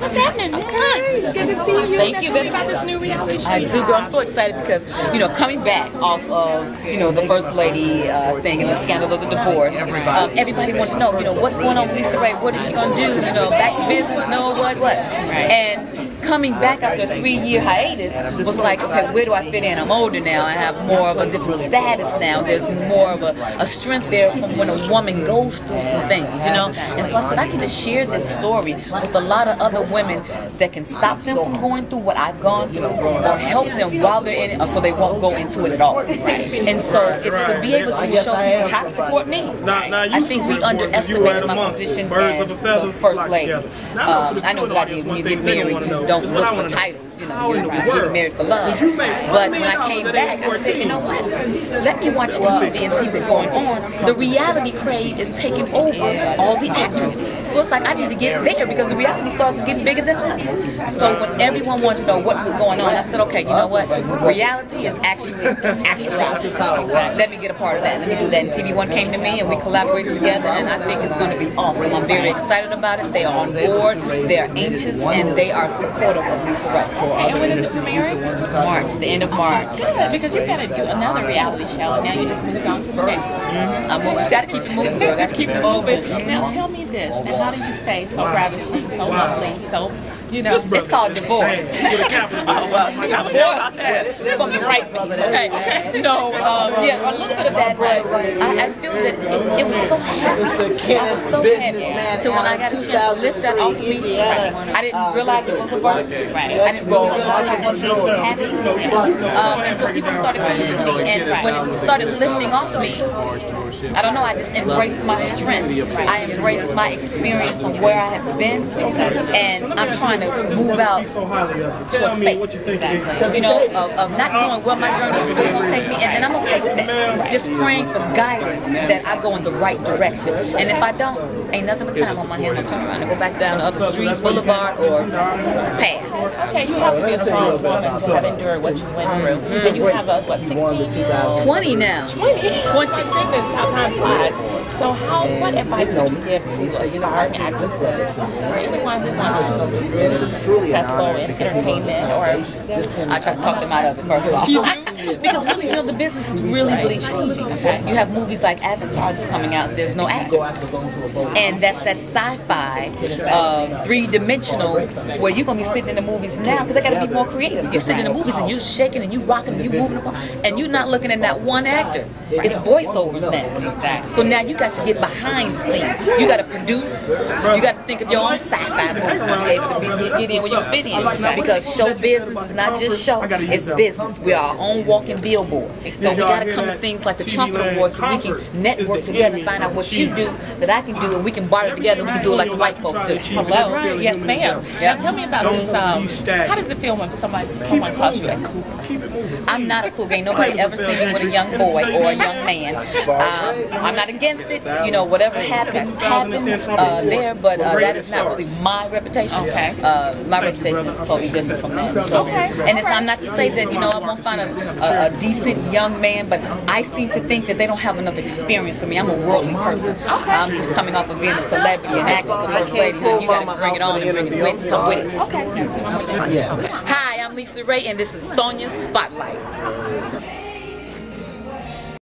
What's happening? Okay, good to see you. Thank you. Tell me about this new reality show. I do, girl. I'm so excited because, you know, coming back off of, you know, the First Lady thing and the scandal of the divorce, everybody wanted to know, you know, what's going on with Lisa Raye? What is she going to do? You know, back to business? No, what? And coming back after a 3-year hiatus was like, okay, where do I fit in? I'm older now. I have more of a different status now. There's more of a strength there from when a woman goes through some things, you know? And so I said, I need to share this story with a lot of other women that can stop them from going through what I've gone through or help them while they're in it so they won't go into it at all. And so it's to be able to show people how to support me. I think we underestimated my position as the First Lady. I know what I did when you get married, you don't look for titles, you know, you're getting married for love. But when I came back, I said, you know what, let me watch TV and see what's going on. The reality crave is taking over all the actors. So it's like, I need to get there because the reality stars is getting bigger than us. So when everyone wanted to know what was going on, I said, okay, you know what, reality is actually actuality. Let me get a part of that. Let me do that. And TV One came to me and we collaborated together, and I think it's going to be awesome. I'm very excited about it. They are on board, they are anxious, and they are supportive of Lisa Raye. Okay, and when is it premiering? March, the end of March. Good, because you've got to do another reality show, and now you just moved on to the next one. You got to keep it moving, girl. Got to keep it moving. Now tell me this. Now, how do you stay so ravishing, so lovely, so, you know? It's called divorce. Divorce from the right one. Okay. You know, yeah, a little bit of that, but I feel that it was so heavy. I was so heavy. So when I got a chance to lift that off of me, I didn't realize it was a burden. I didn't really realize I wasn't happy. And so people started coming to me, and when it started lifting off me, I don't know, I just embraced my strength. I embraced my experience of where I have been, and I'm trying to move out towards faith. You know, of not knowing where my journey is really going to take me, and I'm okay with that. Just praying for guidance that I go in the right direction. And if I don't, ain't nothing but time on my hands. I'll turn around and go back down the other street, boulevard, or path. Okay, you have to be a strong woman to have endured what you went through. And you have a, what, 16? 20 now. 20? It's 20. My goodness, how time flies. So what advice would you give to aspiring actresses or anyone who wants to be successful in entertainment? Or I try to talk them out of it, first of all. Because really, you know, the business is really changing. You have movies like Avatar that's coming out, there's no actors. And that's that sci-fi, three-dimensional, where you're going to be sitting in the movies now, because they got to be more creative. You're sitting in the movies and you're shaking and you rocking and you moving apart, and you're not looking at that one actor. It's voiceovers now. So now you got to get behind the scenes. You got to produce. You got to think of your own sci-fi movie to be able to get in where you can fit in. Because show business is not just show, it's business. We are our own walking billboard. So we got to come to things like the Trumpet Awards so we can network together and find out what you do that I can do, and we can barter together. We can do it like the white folks do. Hello. Yes, ma'am. Now tell me about this. How does it feel when someone calls you a cougar? I'm not a cougar. Ain't nobody ever seen me with a young boy or a young man. I'm not against it. You know, whatever happens there, but that is not really my reputation. My reputation is totally different from that. So, and I'm not to say that, you know, I won't find a decent young man, but I seem to think that they don't have enough experience for me. I'm a worldly person. I'm just coming off of being a celebrity, an actress, a first lady. You got to bring it on and bring it with, come with it. Okay. Hi, I'm Lisa Raye, and this is Sonya's Spotlight.